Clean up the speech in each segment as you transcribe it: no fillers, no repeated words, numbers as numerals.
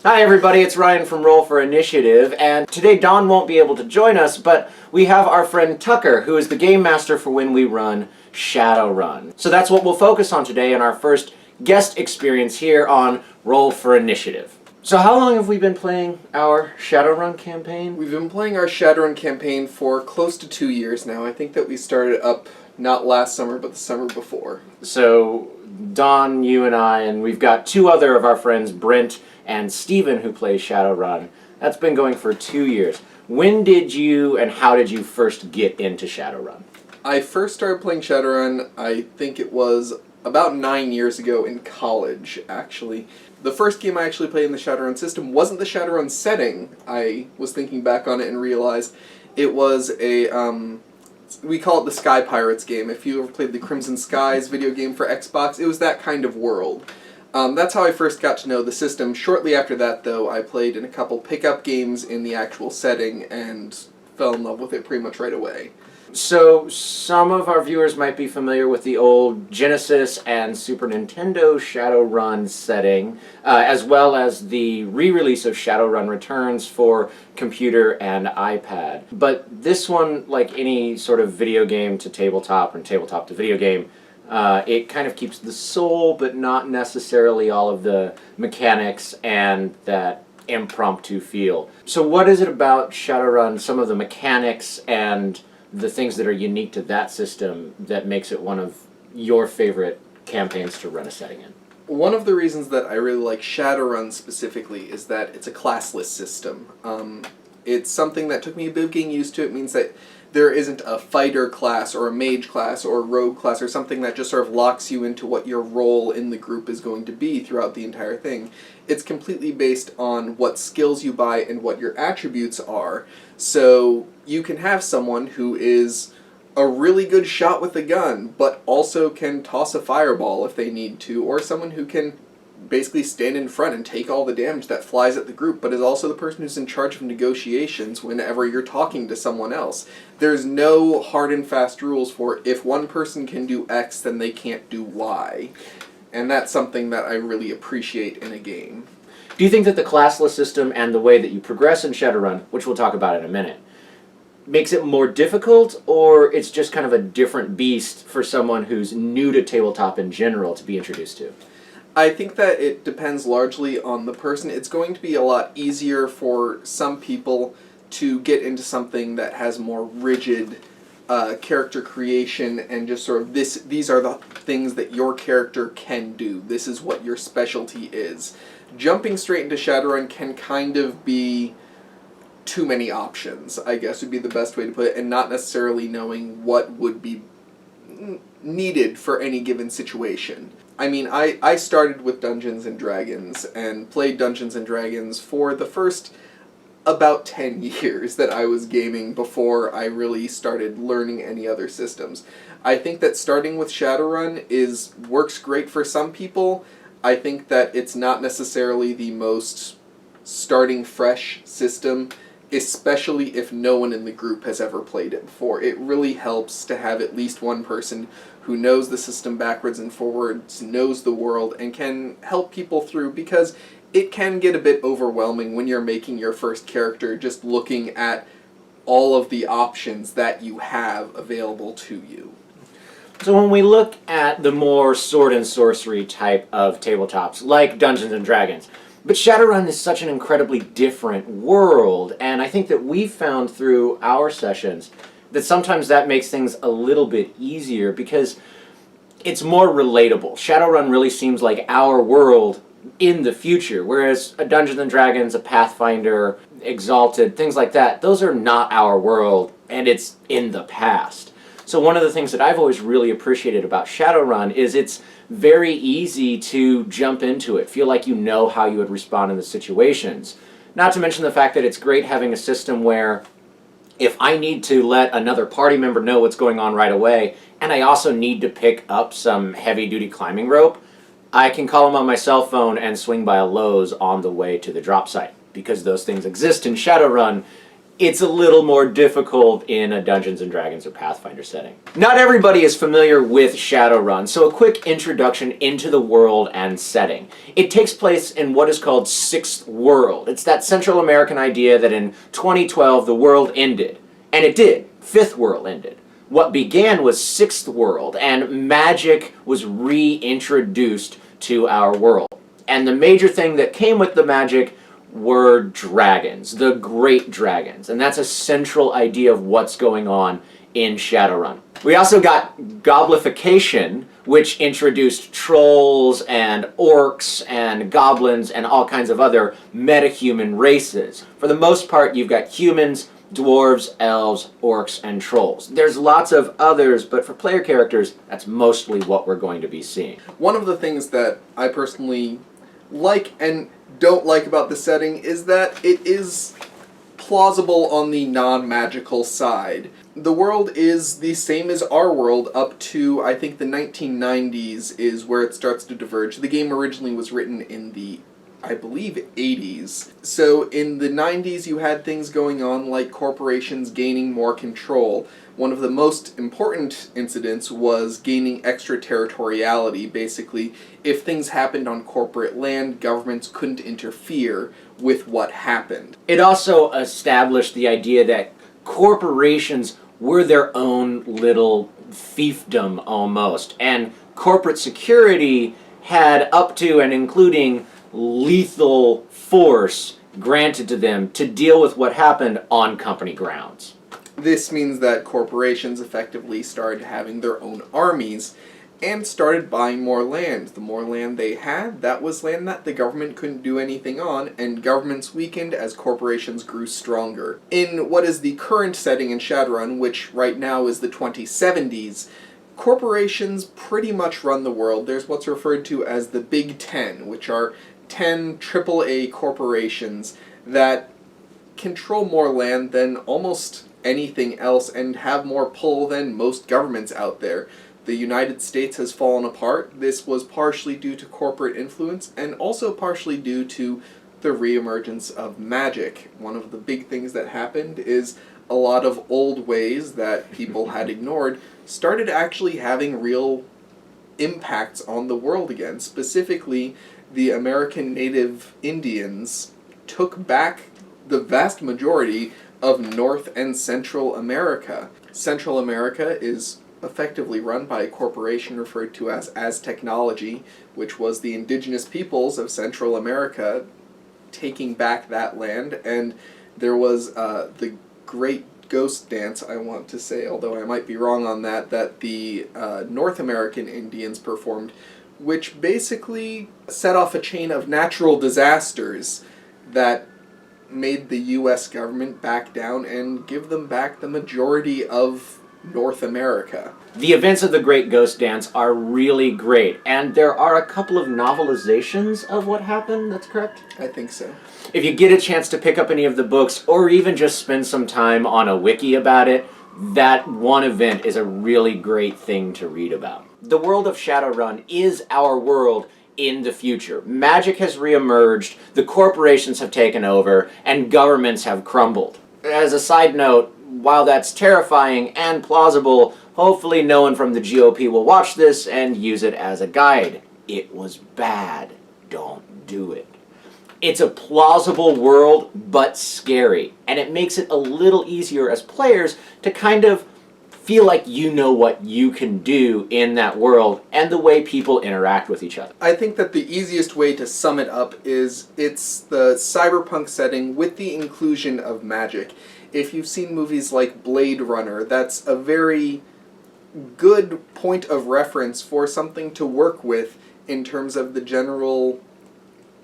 Hi everybody, it's Ryan from Roll for Initiative, and today Don won't be able to join us, but we have our friend Tucker, who is the game master for when we run Shadowrun. So that's what we'll focus on today in our first guest experience here on Roll for Initiative. So how long have we been playing our Shadowrun campaign? We've been playing our Shadowrun campaign for close to 2 years now. I think that we started up not last summer, but the summer before. So Don, you and I, and we've got two other of our friends, Brent and Steven, who plays Shadowrun. That's been going for 2 years. When did you and how did you first get into Shadowrun? I first started playing Shadowrun, I think it was about 9 years ago in college, actually. The first game I actually played in the Shadowrun system wasn't the Shadowrun setting. I was thinking back on it and realized it was a, we call it the Sky Pirates game. If you ever played the Crimson Skies video game for Xbox, it was that kind of world. That's how I first got to know the system. Shortly after that, though, I played in a couple pickup games in the actual setting and fell in love with it pretty much right away. So, some of our viewers might be familiar with the old Genesis and Super Nintendo Shadowrun setting, as well as the re-release of Shadowrun Returns for computer and iPad. But this one, like any sort of video game to tabletop and tabletop to video game, it kind of keeps the soul, but not necessarily all of the mechanics and that impromptu feel. So what is it about Shadowrun, some of the mechanics and the things that are unique to that system that makes it one of your favorite campaigns to run a setting in? One of the reasons that I really like Shadowrun specifically is that it's a classless system. It's something that took me a bit of getting used to. It means that there isn't a fighter class or a mage class or a rogue class or something that just sort of locks you into what your role in the group is going to be throughout the entire thing. It's completely based on what skills you buy and what your attributes are. So you can have someone who is a really good shot with a gun, but also can toss a fireball if they need to, or someone who can basically stand in front and take all the damage that flies at the group, but is also the person who's in charge of negotiations whenever you're talking to someone else. There's no hard and fast rules for if one person can do X, then they can't do Y. And that's something that I really appreciate in a game. Do you think that the classless system and the way that you progress in Shadowrun, which we'll talk about in a minute, makes it more difficult, or it's just kind of a different beast for someone who's new to tabletop in general to be introduced to? I think that it depends largely on the person. It's going to be a lot easier for some people to get into something that has more rigid character creation and just sort of these are the things that your character can do. This is what your specialty is. Jumping straight into Shadowrun can kind of be too many options, I guess would be the best way to put it, and not necessarily knowing what would be needed for any given situation. I mean, I started with Dungeons & Dragons and played Dungeons & Dragons for the first about 10 years that I was gaming before I really started learning any other systems. I think that starting with Shadowrun works great for some people. I think that it's not necessarily the most starting fresh system, especially if no one in the group has ever played it before. It really helps to have at least one person who knows the system backwards and forwards, knows the world, and can help people through, because it can get a bit overwhelming when you're making your first character, just looking at all of the options that you have available to you. So when we look at the more sword and sorcery type of tabletops, like Dungeons & Dragons, but Shadowrun is such an incredibly different world, and I think that we've found through our sessions that sometimes that makes things a little bit easier because it's more relatable. Shadowrun really seems like our world in the future, whereas a Dungeons & Dragons, a Pathfinder, Exalted, things like that, those are not our world, and it's in the past. So one of the things that I've always really appreciated about Shadowrun is it's very easy to jump into it, feel like you know how you would respond in the situations. Not to mention the fact that it's great having a system where if I need to let another party member know what's going on right away, and I also need to pick up some heavy-duty climbing rope, I can call them on my cell phone and swing by a Lowe's on the way to the drop site, because those things exist in Shadowrun it's a little more difficult in a Dungeons & Dragons or Pathfinder setting. Not everybody is familiar with Shadowrun, so a quick introduction into the world and setting. It takes place in what is called Sixth World. It's that Central American idea that in 2012 the world ended. And it did. Fifth World ended. What began was Sixth World, and magic was reintroduced to our world. And the major thing that came with the magic were dragons, the great dragons, and that's a central idea of what's going on in Shadowrun. We also got goblification, which introduced trolls and orcs and goblins and all kinds of other metahuman races. For the most part, you've got humans, dwarves, elves, orcs, and trolls. There's lots of others, but for player characters, that's mostly what we're going to be seeing. One of the things that I personally like and don't like about the setting is that it is plausible on the non-magical side. The world is the same as our world up to, I think, the 1990s is where it starts to diverge. The game originally was written in the, I believe, 80s. So in the 90s you had things going on like corporations gaining more control. One of the most important incidents was gaining extraterritoriality. Basically, if things happened on corporate land, governments couldn't interfere with what happened. It also established the idea that corporations were their own little fiefdom almost, and corporate security had up to and including lethal force granted to them to deal with what happened on company grounds. This means that corporations effectively started having their own armies and started buying more land. The more land they had, that was land that the government couldn't do anything on, and governments weakened as corporations grew stronger. In what is the current setting in Shadowrun, which right now is the 2070s, corporations pretty much run the world. There's what's referred to as the Big Ten, which are 10 AAA corporations that control more land than almost anything else and have more pull than most governments out there. The United States has fallen apart. This was partially due to corporate influence and also partially due to the reemergence of magic. One of the big things that happened is a lot of old ways that people had ignored started actually having real impacts on the world again. Specifically, the American Native Indians took back the vast majority of North and Central America. Central America is effectively run by a corporation referred to as Technology, which was the indigenous peoples of Central America taking back that land, and there was the Great Ghost Dance, I want to say, although I might be wrong on that, that the North American Indians performed, which basically set off a chain of natural disasters that made the U.S. government back down and give them back the majority of North America. The events of the Great Ghost Dance are really great, and there are a couple of novelizations of what happened, that's correct? I think so. If you get a chance to pick up any of the books, or even just spend some time on a wiki about it, that one event is a really great thing to read about. The world of Shadowrun is our world in the future. Magic has reemerged, the corporations have taken over, and governments have crumbled. As a side note, while that's terrifying and plausible, hopefully no one from the GOP will watch this and use it as a guide. It was bad. Don't do it. It's a plausible world, but scary, and it makes it a little easier as players to kind of feel like you know what you can do in that world and the way people interact with each other. I think that the easiest way to sum it up is it's the cyberpunk setting with the inclusion of magic. If you've seen movies like Blade Runner, that's a very good point of reference for something to work with in terms of the general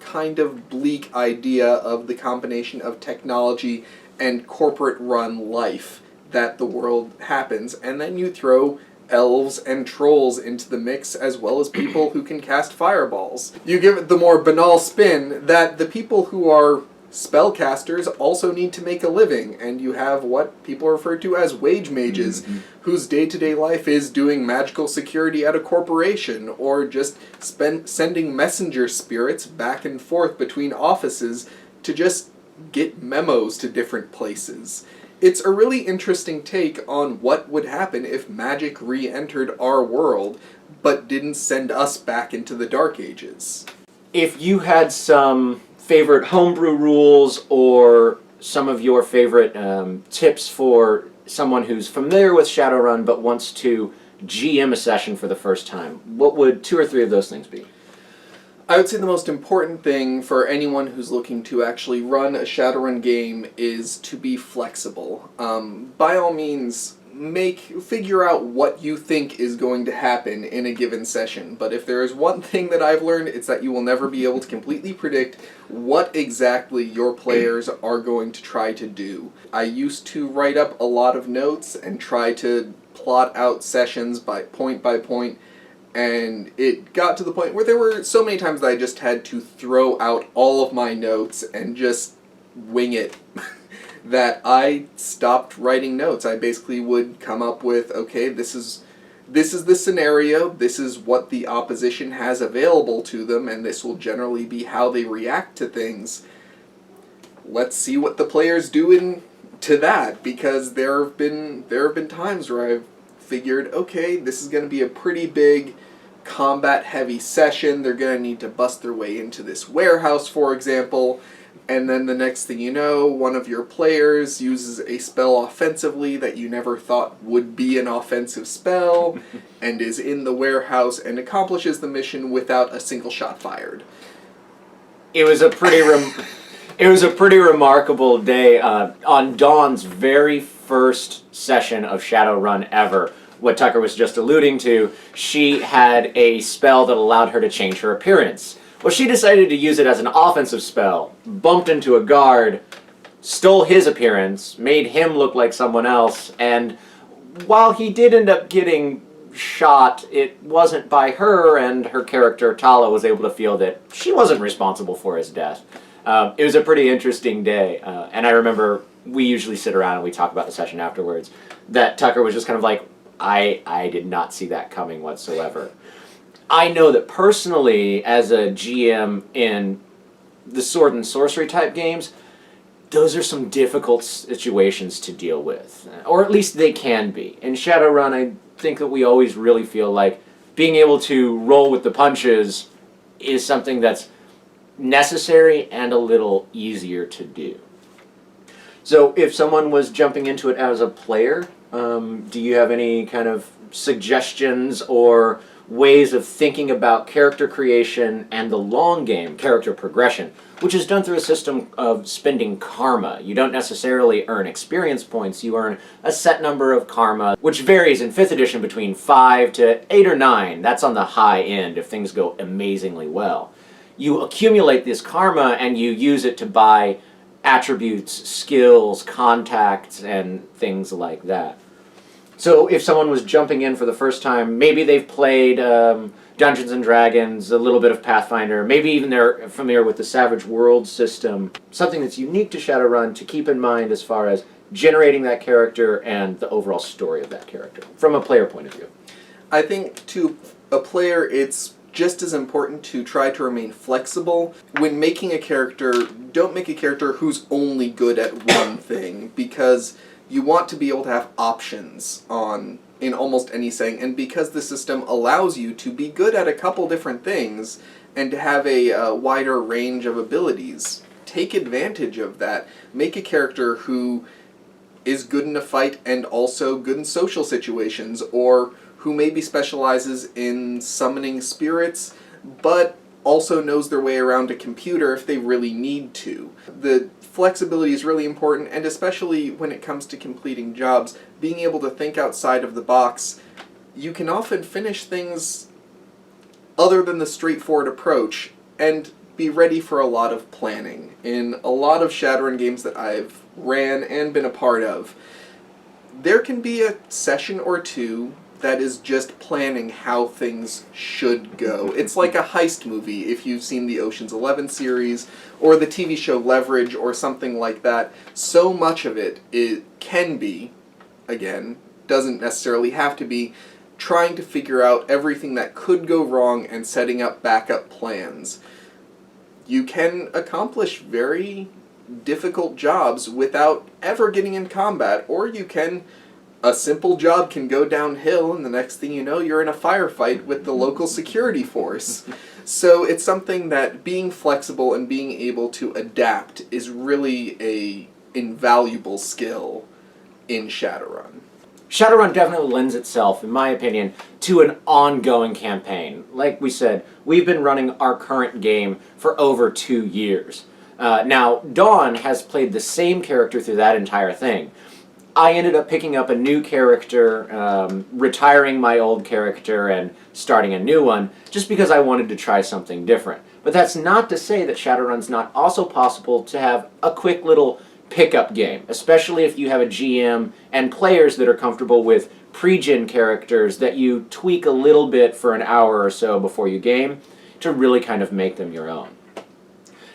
kind of bleak idea of the combination of technology and corporate-run life that the world happens, and then you throw elves and trolls into the mix, as well as people who can cast fireballs. You give it the more banal spin that the people who are spellcasters also need to make a living, and you have what people refer to as wage mages, whose day-to-day life is doing magical security at a corporation, or just sending messenger spirits back and forth between offices to just get memos to different places. It's a really interesting take on what would happen if magic re-entered our world, but didn't send us back into the Dark Ages. If you had some favorite homebrew rules or some of your favorite tips for someone who's familiar with Shadowrun but wants to GM a session for the first time, what would 2 or 3 of those things be? I would say the most important thing for anyone who's looking to actually run a Shadowrun game is to be flexible. By all means, figure out what you think is going to happen in a given session. But if there is one thing that I've learned, it's that you will never be able to completely predict what exactly your players are going to try to do. I used to write up a lot of notes and try to plot out sessions by point, and it got to the point where there were so many times that I just had to throw out all of my notes and just wing it that I stopped writing notes. I basically would come up with, okay, this is the scenario, this is what the opposition has available to them, and this will generally be how they react to things. Let's see what the players do to that, because there have been times where I've figured, okay, this is going to be a pretty big combat-heavy session. They're going to need to bust their way into this warehouse, for example, and then the next thing you know, one of your players uses a spell offensively that you never thought would be an offensive spell, and is in the warehouse and accomplishes the mission without a single shot fired. It was a pretty remarkable day. On Dawn's very first session of Shadowrun ever, what Tucker was just alluding to, she had a spell that allowed her to change her appearance. Well, she decided to use it as an offensive spell, bumped into a guard, stole his appearance, made him look like someone else, and while he did end up getting shot, it wasn't by her, and her character, Tala, was able to feel that she wasn't responsible for his death. It was a pretty interesting day, and I remember we usually sit around and we talk about the session afterwards, that Tucker was just kind of like, I did not see that coming whatsoever. I know that personally, as a GM in the sword and sorcery type games, those are some difficult situations to deal with, or at least they can be. In Shadowrun, I think that we always really feel like being able to roll with the punches is something that's necessary and a little easier to do. So if someone was jumping into it as a player, do you have any kind of suggestions or ways of thinking about character creation and the long game, character progression, which is done through a system of spending karma? You don't necessarily earn experience points, you earn a set number of karma, which varies in 5th edition between 5 to 8 or 9. That's on the high end if things go amazingly well. You accumulate this karma and you use it to buy attributes, skills, contacts, and things like that. So if someone was jumping in for the first time, maybe they've played Dungeons and Dragons, a little bit of Pathfinder, maybe even they're familiar with the Savage Worlds system, something that's unique to Shadowrun to keep in mind as far as generating that character and the overall story of that character, from a player point of view. I think to a player, it's just as important to try to remain flexible. When making a character, don't make a character who's only good at one thing, because you want to be able to have options in almost any setting, and because the system allows you to be good at a couple different things and to have a wider range of abilities, take advantage of that. Make a character who is good in a fight and also good in social situations, or who maybe specializes in summoning spirits, but also knows their way around a computer if they really need to. The flexibility is really important, and especially when it comes to completing jobs, being able to think outside of the box. You can often finish things other than the straightforward approach, and be ready for a lot of planning. In a lot of Shadowrun games that I've ran and been a part of, there can be a session or two that is just planning how things should go. It's like a heist movie, if you've seen the Ocean's 11 series, or the TV show Leverage, or something like that. So much of it can be, again, doesn't necessarily have to be, trying to figure out everything that could go wrong and setting up backup plans. You can accomplish very difficult jobs without ever getting in combat, or you can, a simple job can go downhill and the next thing you know you're in a firefight with the local security force. So it's something that being flexible and being able to adapt is really a invaluable skill in Shadowrun. Shadowrun definitely lends itself, in my opinion, to an ongoing campaign. Like we said, we've been running our current game for over 2 years. Now, Dawn has played the same character through that entire thing. I ended up picking up a new character, retiring my old character and starting a new one, just because I wanted to try something different. But that's not to say that Shadowrun's not also possible to have a quick little pickup game, especially if you have a GM and players that are comfortable with pre-gen characters that you tweak a little bit for an hour or so before you game to really kind of make them your own.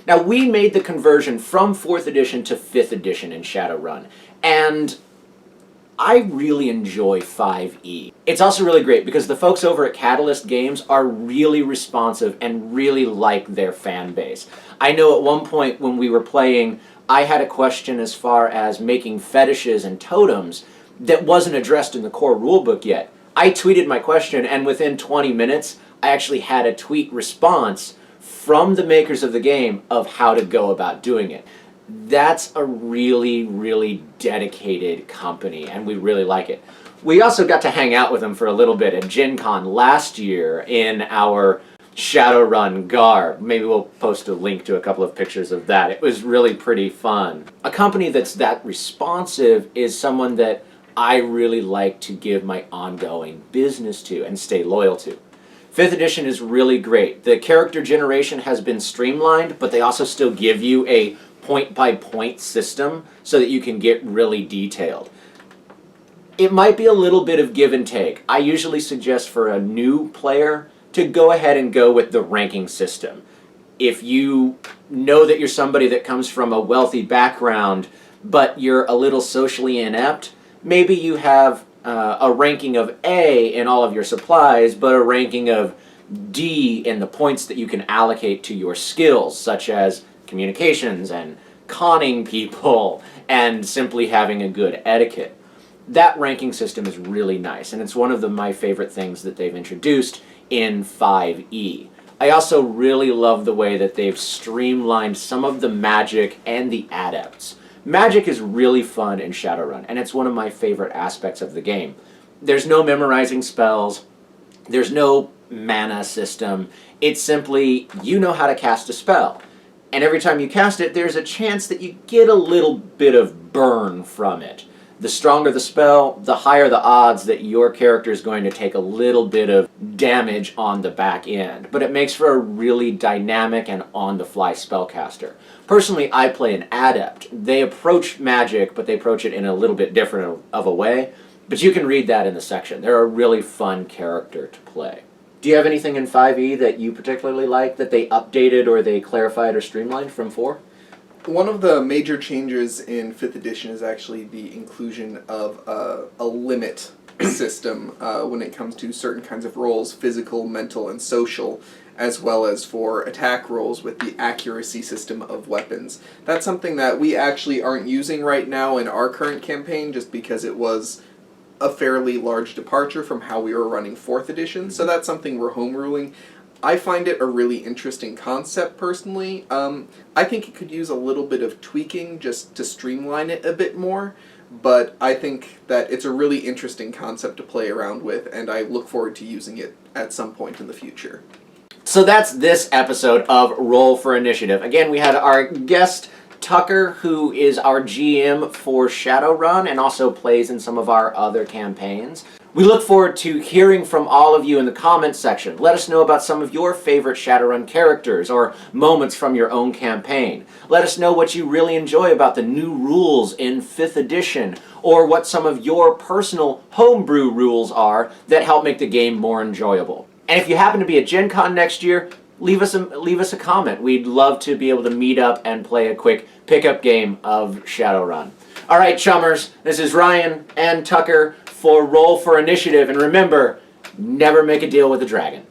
Now, we made the conversion from 4th edition to 5th edition in Shadowrun, and I really enjoy 5e. It's also really great because the folks over at Catalyst Games are really responsive and really like their fan base. I know at one point when we were playing, I had a question as far as making fetishes and totems that wasn't addressed in the core rulebook yet. I tweeted my question, and within 20 minutes, I actually had a tweet response from the makers of the game of how to go about doing it. That's a really, really dedicated company, and we really like it. We also got to hang out with them for a little bit at Gen Con last year in our Shadowrun garb. Maybe we'll post a link to a couple of pictures of that. It was really pretty fun. A company that's that responsive is someone that I really like to give my ongoing business to and stay loyal to. 5th edition is really great. The character generation has been streamlined, but they also still give you a point-by-point system so that you can get really detailed. It might be a little bit of give and take. I usually suggest for a new player to go ahead and go with the ranking system. If you know that you're somebody that comes from a wealthy background, but you're a little socially inept, maybe you have a ranking of A in all of your supplies, but a ranking of D in the points that you can allocate to your skills, such as communications and conning people and simply having a good etiquette. That ranking system is really nice, and it's one of my favorite things that they've introduced in 5e. I also really love the way that they've streamlined some of the magic and the adepts. Magic is really fun in Shadowrun, and it's one of my favorite aspects of the game. There's no memorizing spells, there's no mana system, it's simply you know how to cast a spell. And every time you cast it, there's a chance that you get a little bit of burn from it. The stronger the spell, the higher the odds that your character is going to take a little bit of damage on the back end. But it makes for a really dynamic and on-the-fly spellcaster. Personally, I play an adept. They approach magic, but they approach it in a little bit different of a way. But you can read that in the section. They're a really fun character to play. Do you have anything in 5e that you particularly like that they updated or they clarified or streamlined from 4? One of the major changes in 5th edition is actually the inclusion of a limit system when it comes to certain kinds of roles, physical, mental, and social, as well as for attack rolls with the accuracy system of weapons. That's something that we actually aren't using right now in our current campaign just because it was a fairly large departure from how we were running 4th edition, so that's something we're home ruling. I find it a really interesting concept, personally. I think it could use a little bit of tweaking just to streamline it a bit more, but I think that it's a really interesting concept to play around with, and I look forward to using it at some point in the future. So that's this episode of Roll for Initiative. Again, we had our guest Tucker, who is our GM for Shadowrun and also plays in some of our other campaigns. We look forward to hearing from all of you in the comments section. Let us know about some of your favorite Shadowrun characters or moments from your own campaign. Let us know what you really enjoy about the new rules in 5th edition, or what some of your personal homebrew rules are that help make the game more enjoyable. And if you happen to be at Gen Con next year, leave us a comment. We'd love to be able to meet up and play a quick pickup game of Shadowrun. All right, chummers, this is Ryan and Tucker for Roll for Initiative, and remember, never make a deal with a dragon.